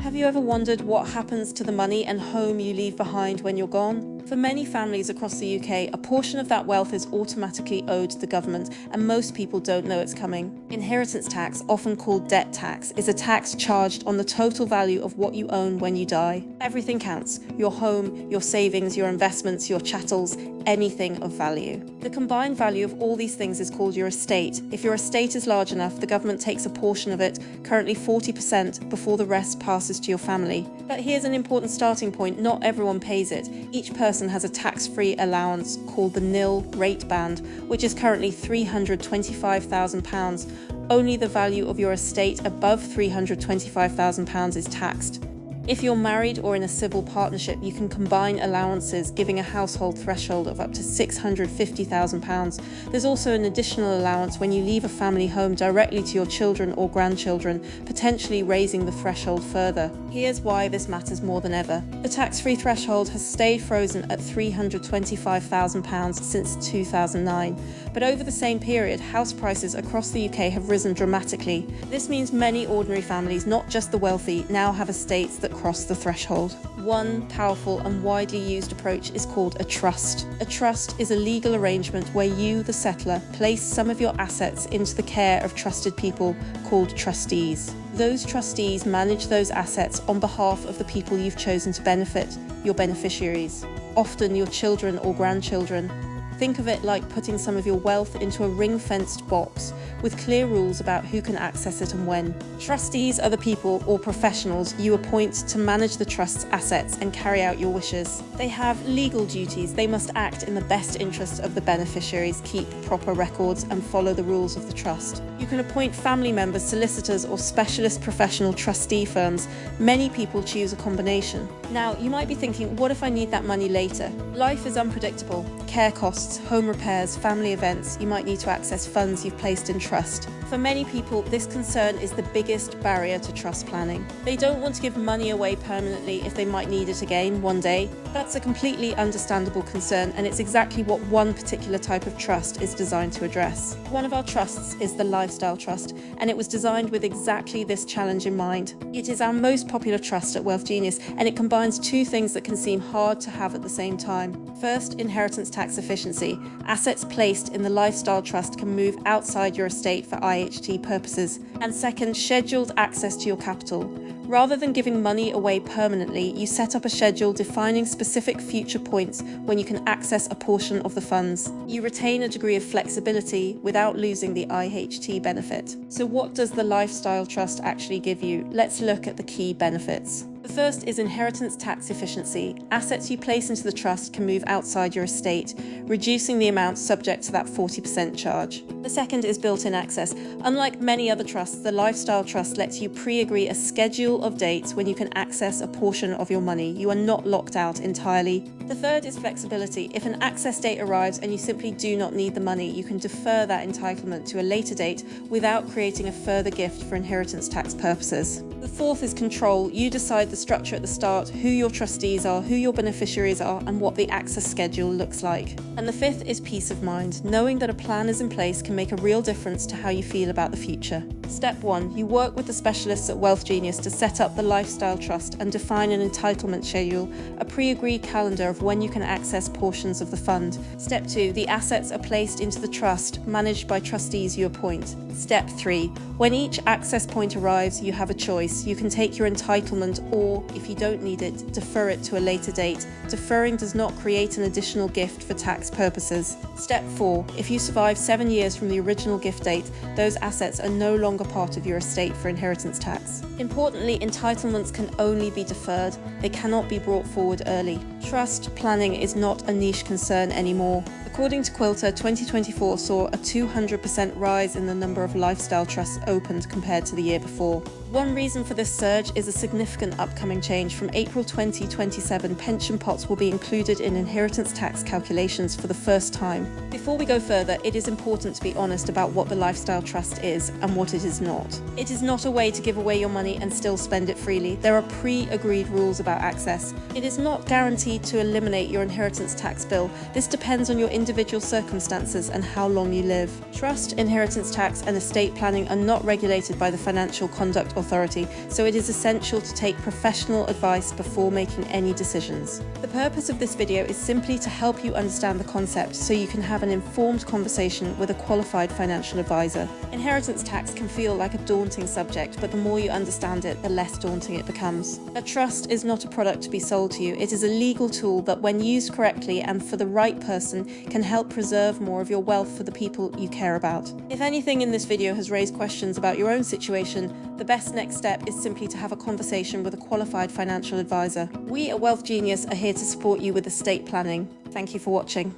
Have you ever wondered what happens to the money and home you leave behind when you're gone? For many families across the UK, a portion of that wealth is automatically owed to the government, and most people don't know it's coming. Inheritance tax, often called debt tax, is a tax charged on the total value of what you own when you die. Everything counts: your home, your savings, your investments, your chattels, anything of value. The combined value of all these things is called your estate. If your estate is large enough, the government takes a portion of it, currently 40%, before the rest passes to your family. But here's an important starting point: not everyone pays it. Each person has a tax-free allowance called the nil rate band, which is currently £325,000. Only the value of your estate above £325,000 is taxed. If you're married or in a civil partnership, you can combine allowances, giving a household threshold of up to £650,000. There's also an additional allowance when you leave a family home directly to your children or grandchildren, potentially raising the threshold further. Here's why this matters more than ever. The tax-free threshold has stayed frozen at £325,000 since 2009. But over the same period, house prices across the UK have risen dramatically. This means many ordinary families, not just the wealthy, now have estates that cross the threshold. One powerful and widely used approach is called a trust. A trust is a legal arrangement where you, the settler, place some of your assets into the care of trusted people called trustees. Those trustees manage those assets on behalf of the people you've chosen to benefit, your beneficiaries, often your children or grandchildren. Think of it like putting some of your wealth into a ring-fenced box with clear rules about who can access it and when. Trustees are the people or professionals you appoint to manage the trust's assets and carry out your wishes. They have legal duties. They must act in the best interest of the beneficiaries, keep proper records, and follow the rules of the trust. You can appoint family members, solicitors, or specialist professional trustee firms. Many people choose a combination. Now, you might be thinking, what if I need that money later? Life is unpredictable. Care costs, home repairs, family events. You might need to access funds you've placed in trust. For many people, this concern is the biggest barrier to trust planning. They don't want to give money away permanently if they might need it again one day. That's a completely understandable concern, and it's exactly what one particular type of trust is designed to address. One of our trusts is the Lifestyle Trust, and it was designed with exactly this challenge in mind. It is our most popular trust at Wealth Genius, and it combines two things that can seem hard to have at the same time. First, inheritance tax efficiency. Assets placed in the Lifestyle Trust can move outside your estate for IHT purposes. And second, scheduled access to your capital. Rather than giving money away permanently, you set up a schedule defining specific future points when you can access a portion of the funds. You retain a degree of flexibility without losing the IHT benefit. So what does the Lifestyle Trust actually give you? Let's look at the key benefits. The first is inheritance tax efficiency. Assets you place into the trust can move outside your estate, reducing the amount subject to that 40% charge. The second is built-in access. Unlike many other trusts, the Lifestyle Trust lets you pre-agree a schedule of dates when you can access a portion of your money. You are not locked out entirely. The third is flexibility. If an access date arrives and you simply do not need the money, you can defer that entitlement to a later date without creating a further gift for inheritance tax purposes. The fourth is control. You decide the structure at the start, who your trustees are, who your beneficiaries are, and what the access schedule looks like. And the fifth is peace of mind. Knowing that a plan is in place can make a real difference to how you feel about the future. Step 1. You work with the specialists at Wealth Genius to set up the Lifestyle Trust and define an entitlement schedule, a pre-agreed calendar of when you can access portions of the fund. Step 2. The assets are placed into the trust, managed by trustees you appoint. Step 3. When each access point arrives, you have a choice. You can take your entitlement or, if you don't need it, defer it to a later date. Deferring does not create an additional gift for tax purposes. Step 4. If you survive 7 years from the original gift date, those assets are no longer part of your estate for inheritance tax. Importantly, entitlements can only be deferred. They cannot be brought forward early. Trust planning is not a niche concern anymore. According to Quilter, 2024 saw a 200% rise in the number of lifestyle trusts opened compared to the year before. One reason for this surge is a significant upcoming change. From April 2027, pension pots will be included in inheritance tax calculations for the first time. Before we go further, it is important to be honest about what the Lifestyle Trust is and what it is not. It is not a way to give away your money and still spend it freely. There are pre-agreed rules about access. It is not guaranteed to eliminate your inheritance tax bill. This depends on your individual circumstances and how long you live. Trust, inheritance tax, and estate planning are not regulated by the Financial Conduct Authority, so it is essential to take professional advice before making any decisions. The purpose of this video is simply to help you understand the concept so you can have an informed conversation with a qualified financial advisor. Inheritance tax can feel like a daunting subject, but the more you understand it, the less daunting it becomes. A trust is not a product to be sold to you. It is a legal tool that, when used correctly and for the right person, can help preserve more of your wealth for the people you care about. If anything in this video has raised questions about your own situation, the best next step is simply to have a conversation with a qualified financial advisor. We at Wealth Genius are here to support you with estate planning. Thank you for watching.